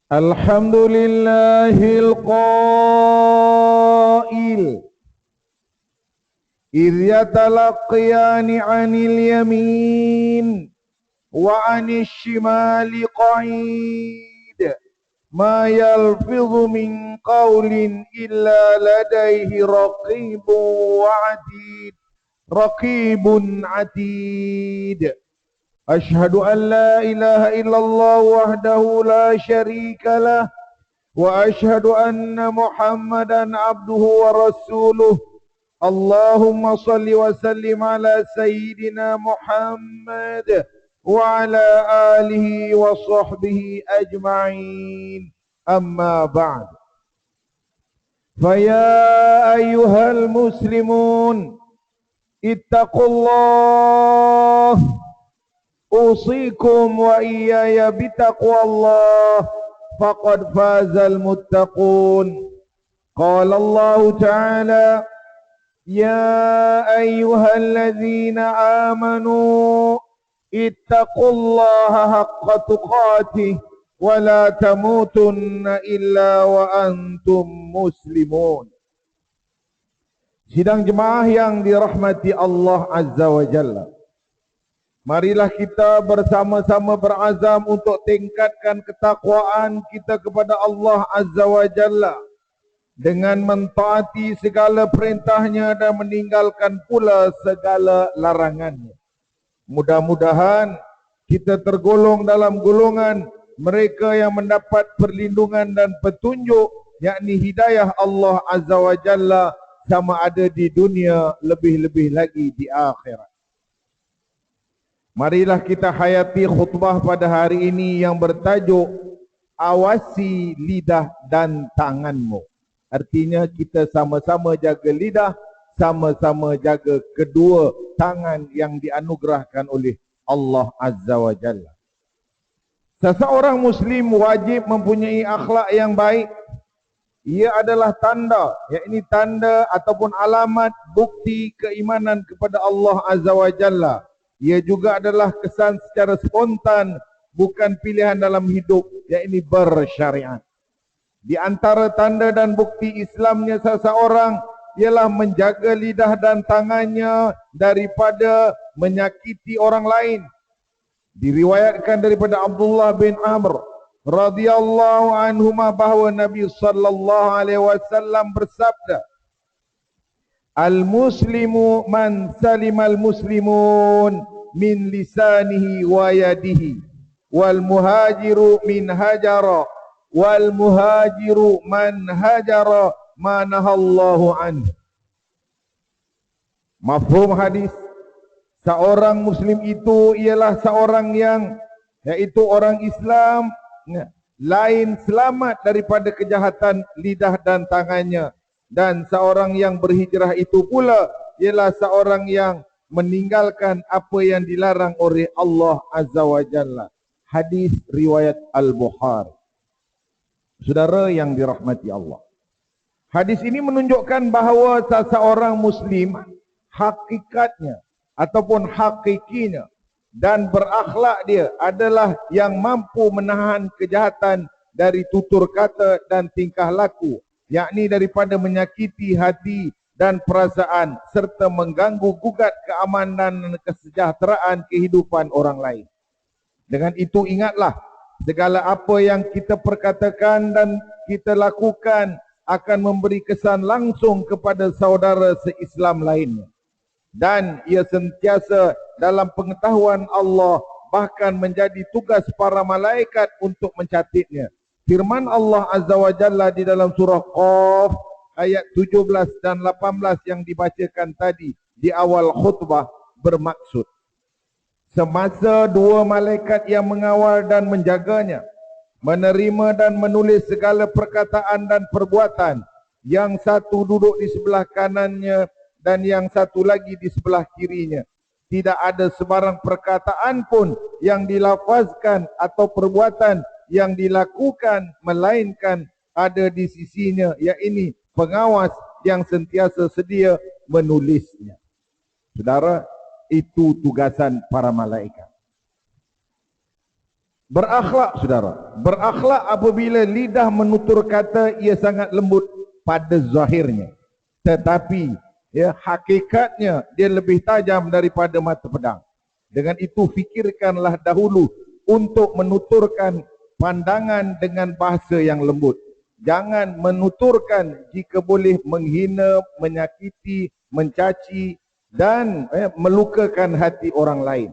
الحمد لله القائل إذ يتلقيان عن اليمين وعن الشمال قعيد ما يلفظ من قول إلا لديه رقيب عتيد أشهد أن لا إله إلا الله وحده لا شريك له وأشهد أن محمدا عبده ورسوله اللهم صل وسلم على سيدنا محمد وعلى آله وصحبه أجمعين أما بعد فيا أيها المسلمون اتقوا الله أوصيكم وإياي بتقوى الله فقد فاز المتقون. قال الله تعالى يا أيها الذين آمنوا اتقوا الله حق تقاته ولا تموتن إلا وأنتم مسلمون. Sidang jemaah yang dirahmati Allah Azza wa Jalla, marilah kita bersama-sama berazam untuk tingkatkan ketakwaan kita kepada Allah Azza wa Jalla dengan mentaati segala perintahnya dan meninggalkan pula segala larangannya. Mudah-mudahan kita tergolong dalam golongan mereka yang mendapat perlindungan dan petunjuk, yakni hidayah Allah Azza wa Jalla, sama ada di dunia, lebih-lebih lagi di akhirat. Marilah kita hayati khutbah pada hari ini yang bertajuk awasi lidah dan tanganmu. Artinya kita sama-sama jaga lidah, sama-sama jaga kedua tangan yang dianugerahkan oleh Allah Azza wa Jalla. Seseorang Muslim wajib mempunyai akhlak yang baik. Ia adalah tanda, yakni tanda ataupun alamat bukti keimanan kepada Allah Azza wa Jalla. Ia juga adalah kesan secara spontan, bukan pilihan dalam hidup, yakni bersyariat. Di antara tanda dan bukti Islamnya seseorang ialah menjaga lidah dan tangannya daripada menyakiti orang lain. Diriwayatkan daripada Abdullah bin Amr radhiyallahu anhuma bahawa Nabi sallallahu alaihi wasallam bersabda, Al-muslimu man salimal muslimun min lisanihi wa yadihi wal muhajiru man hajara ma nahallahu anhu. Mafhum hadis, seorang muslim itu ialah seorang yang, iaitu orang Islam, lain selamat daripada kejahatan lidah dan tangannya. Dan seorang yang berhijrah itu pula ialah seorang yang meninggalkan apa yang dilarang oleh Allah Azza wa Jalla. Hadis riwayat Al-Bukhari. Saudara yang dirahmati Allah, hadis ini menunjukkan bahawa seseorang Muslim hakikatnya ataupun hakikinya dan berakhlak dia adalah yang mampu menahan kejahatan dari tutur kata dan tingkah laku, yakni daripada menyakiti hati dan perasaan serta mengganggu gugat keamanan dan kesejahteraan kehidupan orang lain. Dengan itu ingatlah, segala apa yang kita perkatakan dan kita lakukan akan memberi kesan langsung kepada saudara se-Islam lainnya. Dan ia sentiasa dalam pengetahuan Allah, bahkan menjadi tugas para malaikat untuk mencatatnya. Firman Allah Azza wa Jalla di dalam surah Qaf ayat 17 dan 18 yang dibacakan tadi di awal khutbah bermaksud, semasa dua malaikat yang mengawal dan menjaganya menerima dan menulis segala perkataan dan perbuatan, yang satu duduk di sebelah kanannya dan yang satu lagi di sebelah kirinya, tidak ada sebarang perkataan pun yang dilafazkan atau perbuatan yang dilakukan melainkan ada di sisinya, yakni pengawas yang sentiasa sedia menulisnya. Saudara, itu tugasan para malaikat. Berakhlak, saudara. Berakhlak apabila lidah menutur kata ia sangat lembut pada zahirnya. Tetapi ya, hakikatnya dia lebih tajam daripada mata pedang. Dengan itu fikirkanlah dahulu untuk menuturkan pandangan dengan bahasa yang lembut. Jangan menuturkan jika boleh menghina, menyakiti, mencaci dan melukakan hati orang lain.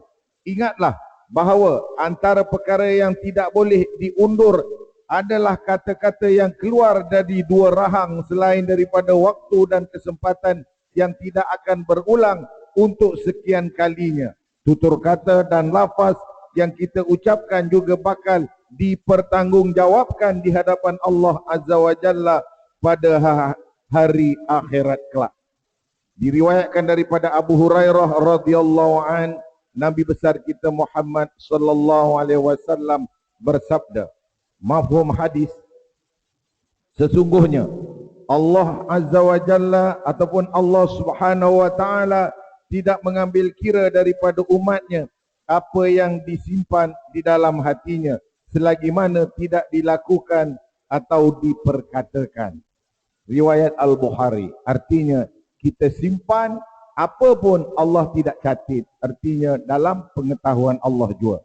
Ingatlah bahawa antara perkara yang tidak boleh diundur adalah kata-kata yang keluar dari dua rahang selain daripada waktu dan kesempatan yang tidak akan berulang untuk sekian kalinya. Tutur kata dan lafaz yang kita ucapkan juga bakal dipertanggungjawabkan di hadapan Allah Azza wa Jalla pada hari akhirat kelak. Diriwayatkan daripada Abu Hurairah radhiyallahu an, Nabi besar kita Muhammad sallallahu alaihi wasallam bersabda, mafhum hadis, sesungguhnya Allah Azza wa Jalla ataupun Allah Subhanahu wa taala tidak mengambil kira daripada umatnya apa yang disimpan di dalam hatinya selagi mana tidak dilakukan atau diperkatakan. Riwayat Al-Bukhari. Artinya kita simpan apa pun Allah tidak catat. Artinya dalam pengetahuan Allah juga.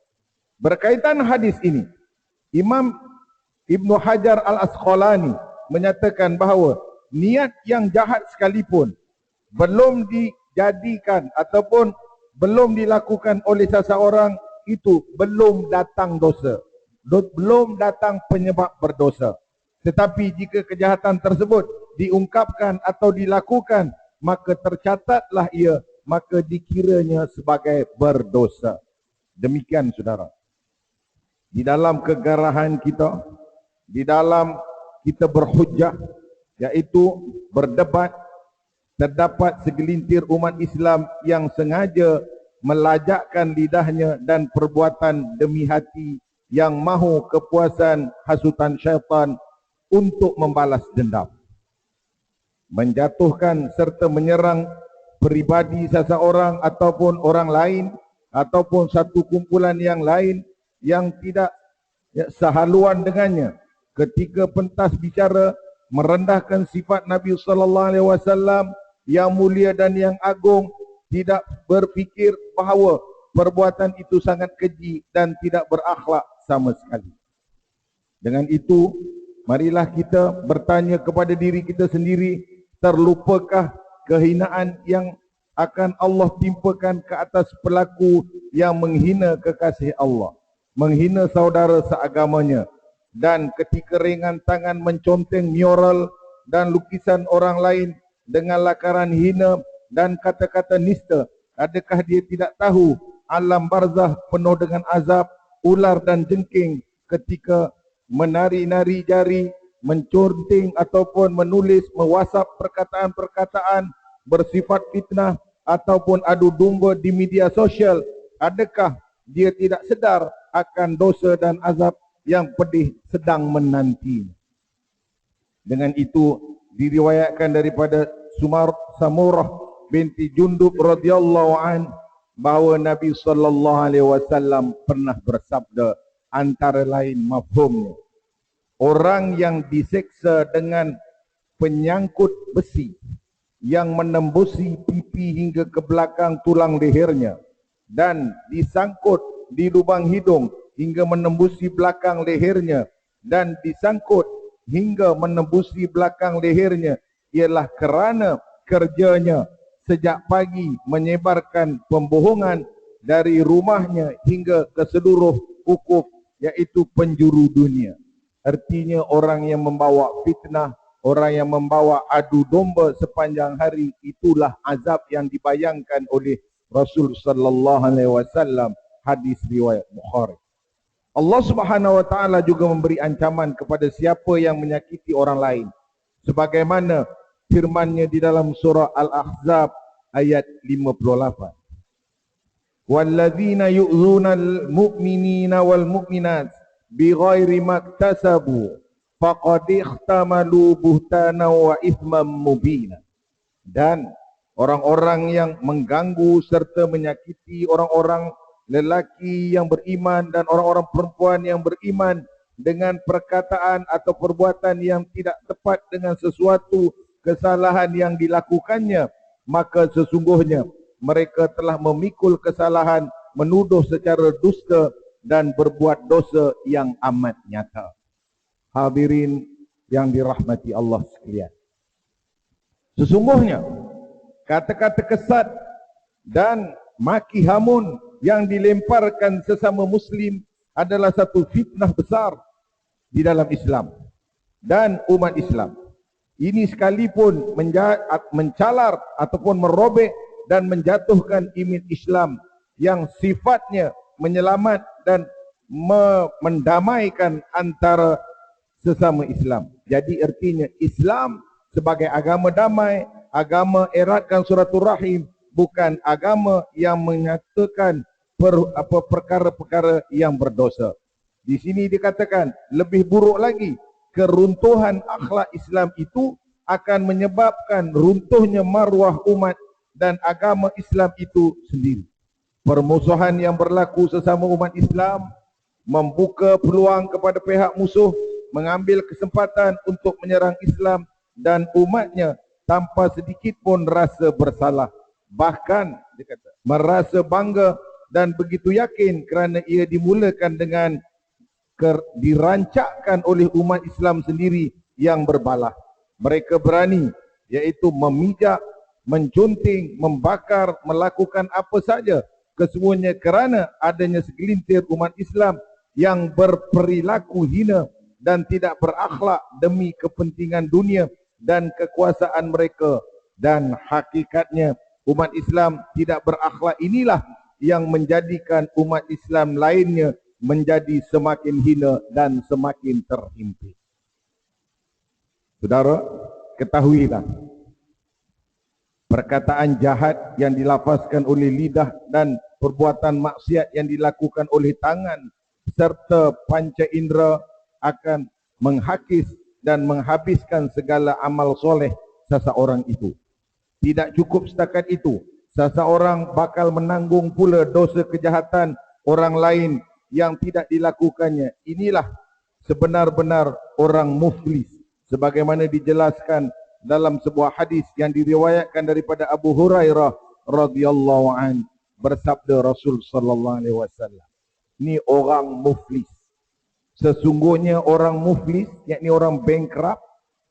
Berkaitan hadis ini, Imam Ibnu Hajar Al-Asqalani menyatakan bahawa niat yang jahat sekalipun belum dijadikan ataupun belum dilakukan oleh seseorang itu belum datang dosa. Belum datang penyebab berdosa. Tetapi jika kejahatan tersebut diungkapkan atau dilakukan, maka tercatatlah ia, maka dikiranya sebagai berdosa. Demikian saudara. Di dalam kegarahan kita, di dalam kita berhujjah, iaitu berdebat, terdapat segelintir umat Islam yang sengaja melajakkan lidahnya dan perbuatan demi hati yang mahu kepuasan hasutan syaitan untuk membalas dendam, menjatuhkan serta menyerang peribadi seseorang ataupun orang lain ataupun satu kumpulan yang lain yang tidak sehaluan dengannya. Ketika pentas bicara merendahkan sifat Nabi sallallahu alaihi wasallam yang mulia dan yang agung, tidak berfikir bahawa perbuatan itu sangat keji dan tidak berakhlak sama sekali. Dengan itu, marilah kita bertanya kepada diri kita sendiri, terlupakah kehinaan yang akan Allah timpakan ke atas pelaku yang menghina kekasih Allah, menghina saudara seagamanya, dan ketika ringan tangan menconteng mural dan lukisan orang lain dengan lakaran hina dan kata-kata nista, adakah dia tidak tahu alam barzah penuh dengan azab, ular dan jengking ketika menari-nari jari, menconteng ataupun menulis, mewasap perkataan-perkataan bersifat fitnah ataupun adu domba di media sosial? Adakah dia tidak sedar akan dosa dan azab yang pedih sedang menanti? Dengan itu diriwayatkan daripada Samurah binti Jundub radhiyallahu an bahawa Nabi sallallahu alaihi wasallam pernah bersabda, antara lain mafhumnya, orang yang diseksa dengan penyangkut besi yang menembusi pipi hingga ke belakang tulang lehernya dan disangkut di lubang hidung hingga menembusi belakang lehernya dan disangkut hingga menembusi belakang lehernya, ialah kerana kerjanya sejak pagi menyebarkan pembohongan dari rumahnya hingga ke seluruh ukuf, iaitu penjuru dunia. Artinya orang yang membawa fitnah, orang yang membawa adu domba sepanjang hari, itulah azab yang dibayangkan oleh Rasul sallallahu alaihi wasallam, hadis riwayat Bukhari. Allah Subhanahu wa taala juga memberi ancaman kepada siapa yang menyakiti orang lain, sebagaimana firman-Nya di dalam surah Al-Ahzab ayat 58. Walladzina yu'zunal mu'minina wal mu'minat bighairi maktasabu faqad ihtamalu buhtana wa ithman mubina. Dan orang-orang yang mengganggu serta menyakiti orang-orang lelaki yang beriman dan orang-orang perempuan yang beriman dengan perkataan atau perbuatan yang tidak tepat dengan sesuatu kesalahan yang dilakukannya, maka sesungguhnya mereka telah memikul kesalahan, menuduh secara dusta dan berbuat dosa yang amat nyata. Hadirin yang dirahmati Allah sekalian, sesungguhnya kata-kata kesat dan maki hamun yang dilemparkan sesama Muslim adalah satu fitnah besar di dalam Islam dan umat Islam. Ini sekalipun mencalar ataupun merobek dan menjatuhkan imej Islam yang sifatnya menyelamat dan mendamaikan antara sesama Islam. Jadi artinya Islam sebagai agama damai, agama eratkan silaturahim, bukan agama yang menyatakan perkara-perkara yang berdosa. Di sini dikatakan lebih buruk lagi, keruntuhan akhlak Islam itu akan menyebabkan runtuhnya maruah umat dan agama Islam itu sendiri. Permusuhan yang berlaku sesama umat Islam membuka peluang kepada pihak musuh mengambil kesempatan untuk menyerang Islam dan umatnya tanpa sedikit pun rasa bersalah. Bahkan dia kata, merasa bangga dan begitu yakin kerana ia dimulakan dengan dirancangkan oleh umat Islam sendiri yang berbalah. Mereka berani, iaitu memijak, menjunting, membakar, melakukan apa saja kesemuanya kerana adanya segelintir umat Islam yang berperilaku hina dan tidak berakhlak demi kepentingan dunia dan kekuasaan mereka. Dan hakikatnya umat Islam tidak berakhlak inilah yang menjadikan umat Islam lainnya menjadi semakin hina dan semakin terhimpit. Saudara, ketahuilah, perkataan jahat yang dilafazkan oleh lidah dan perbuatan maksiat yang dilakukan oleh tangan serta panca indera akan menghakis dan menghabiskan segala amal soleh seseorang itu. Tidak cukup setakat itu, seseorang bakal menanggung pula dosa kejahatan orang lain yang tidak dilakukannya. Inilah sebenar-benar orang muflis, sebagaimana dijelaskan dalam sebuah hadis yang diriwayatkan daripada Abu Hurairah radhiyallahu an, bersabda Rasul sallallahu alaihi wasallam, ini orang muflis. Sesungguhnya orang muflis, yakni orang bankrupt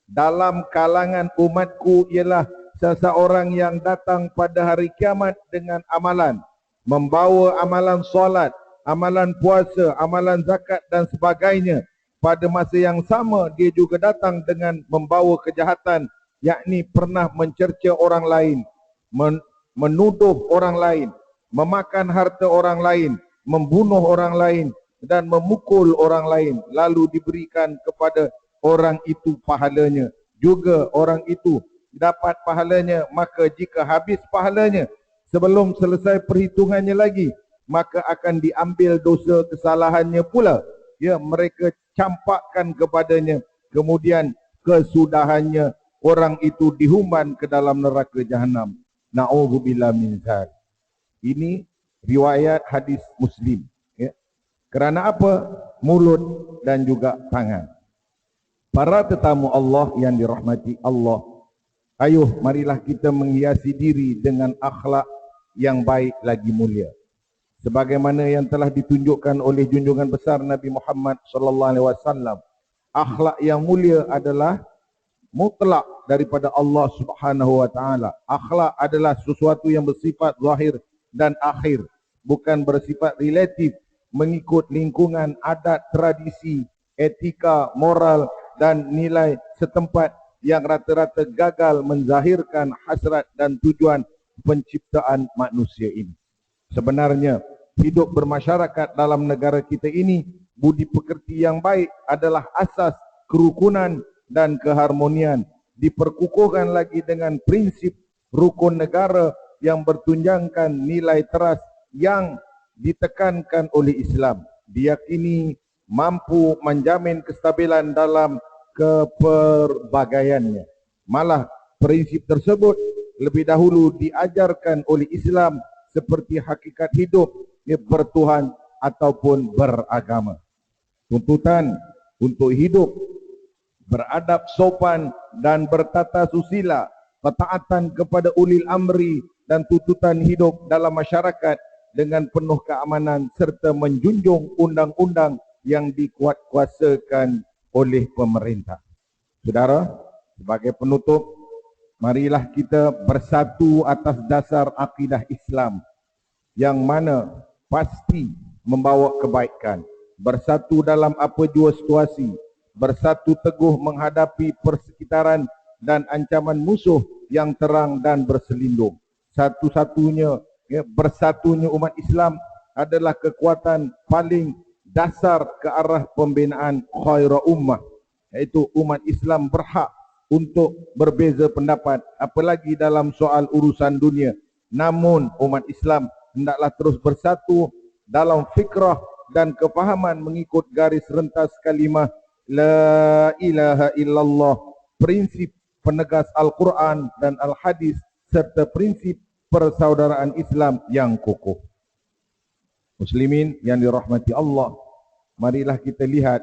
dalam kalangan umatku ialah seseorang yang datang pada hari kiamat dengan amalan, membawa amalan solat, amalan puasa, amalan zakat dan sebagainya. Pada masa yang sama dia juga datang dengan membawa kejahatan, yakni pernah mencerca orang lain, menuduh orang lain, memakan harta orang lain, membunuh orang lain dan memukul orang lain, lalu diberikan kepada orang itu pahalanya. Juga orang itu dapat pahalanya, maka jika habis pahalanya sebelum selesai perhitungannya lagi, maka akan diambil dosa kesalahannya pula. Ya, mereka campakkan kepadanya, kemudian kesudahannya orang itu dihumban ke dalam neraka jahanam. Na'udzubillah min dzalik. Ini riwayat hadis Muslim. Ya. Kerana apa? Mulut dan juga tangan. Para tetamu Allah yang dirahmati Allah, ayuh marilah kita menghiasi diri dengan akhlak yang baik lagi mulia, sebagaimana yang telah ditunjukkan oleh junjungan besar Nabi Muhammad sallallahu alaihi wasallam. Akhlak yang mulia adalah mutlak daripada Allah Subhanahu wa taala. Akhlak adalah sesuatu yang bersifat zahir dan akhir, bukan bersifat relatif mengikut lingkungan, adat, tradisi, etika, moral dan nilai setempat yang rata-rata gagal menzahirkan hasrat dan tujuan penciptaan manusia ini. Sebenarnya hidup bermasyarakat dalam negara kita ini, budi pekerti yang baik adalah asas kerukunan dan keharmonian, diperkukuhkan lagi dengan prinsip rukun negara yang bertunjangkan nilai teras yang ditekankan oleh Islam, diyakini mampu menjamin kestabilan dalam keperbagaiannya. Malah prinsip tersebut lebih dahulu diajarkan oleh Islam seperti hakikat hidup bertuhan ataupun beragama. Tuntutan untuk hidup beradab sopan dan bertata susila, ketaatan kepada ulil amri dan tuntutan hidup dalam masyarakat dengan penuh keamanan serta menjunjung undang-undang yang dikuatkuasakan oleh pemerintah. Saudara, sebagai penutup, marilah kita bersatu atas dasar akidah Islam yang mana pasti membawa kebaikan, bersatu dalam apa jua situasi, bersatu teguh menghadapi persekitaran dan ancaman musuh yang terang dan berselindung. Satu-satunya bersatunya umat Islam adalah kekuatan paling dasar ke arah pembinaan khairul ummah, iaitu umat Islam berhak untuk berbeza pendapat apalagi dalam soal urusan dunia. Namun umat Islam hendaklah terus bersatu dalam fikrah dan kefahaman mengikut garis rentas kalimah La ilaha illallah, prinsip penegas Al-Quran dan Al-Hadis serta prinsip persaudaraan Islam yang kukuh. Muslimin yang dirahmati Allah, marilah kita lihat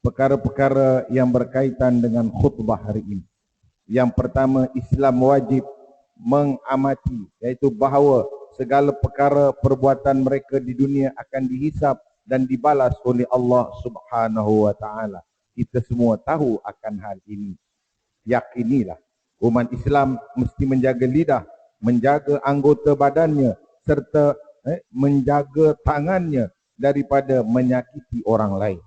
perkara-perkara yang berkaitan dengan khutbah hari ini. Yang pertama, Islam wajib mengamati, iaitu bahawa segala perkara perbuatan mereka di dunia akan dihisap dan dibalas oleh Allah Subhanahu wa taala. Kita semua tahu akan hal ini. Yakinilah, umat Islam mesti menjaga lidah, menjaga anggota badannya serta menjaga tangannya daripada menyakiti orang lain.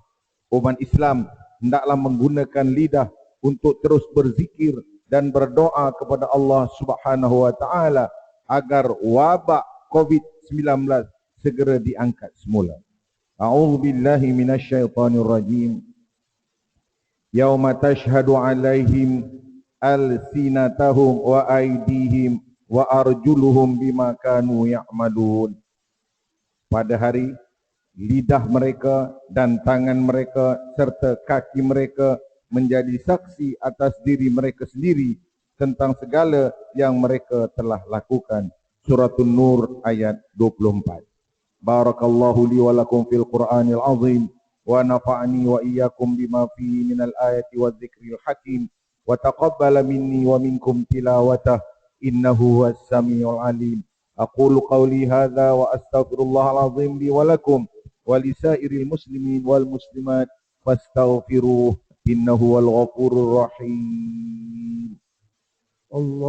Umat Islam hendaklah menggunakan lidah untuk terus berzikir dan berdoa kepada Allah Subhanahu wa taala agar wabak COVID-19 segera diangkat semula. A'udzu billahi minasyaitonir rajim. Yauma tashhadu 'alaihim alsinatahum wa aydihim wa arjuluhum bima kanu ya'malun. Pada hari lidah mereka dan tangan mereka serta kaki mereka menjadi saksi atas diri mereka sendiri tentang segala yang mereka telah lakukan. Surah An-Nur ayat 24. Barakallahu li wa lakum fil Qur'anil azim wa nafa'ani wa iyyakum bima fihi minal ayati wadh-dhikril hakim wa taqabbala minni wa minkum tilawatah innahu huwas samiul alim. Aqulu qawli hadza wa astaghfirullahal azim li wa lakum wa lisairil muslimin wal muslimat fastaghfiruh innahu wal ghafurur rahim. Allah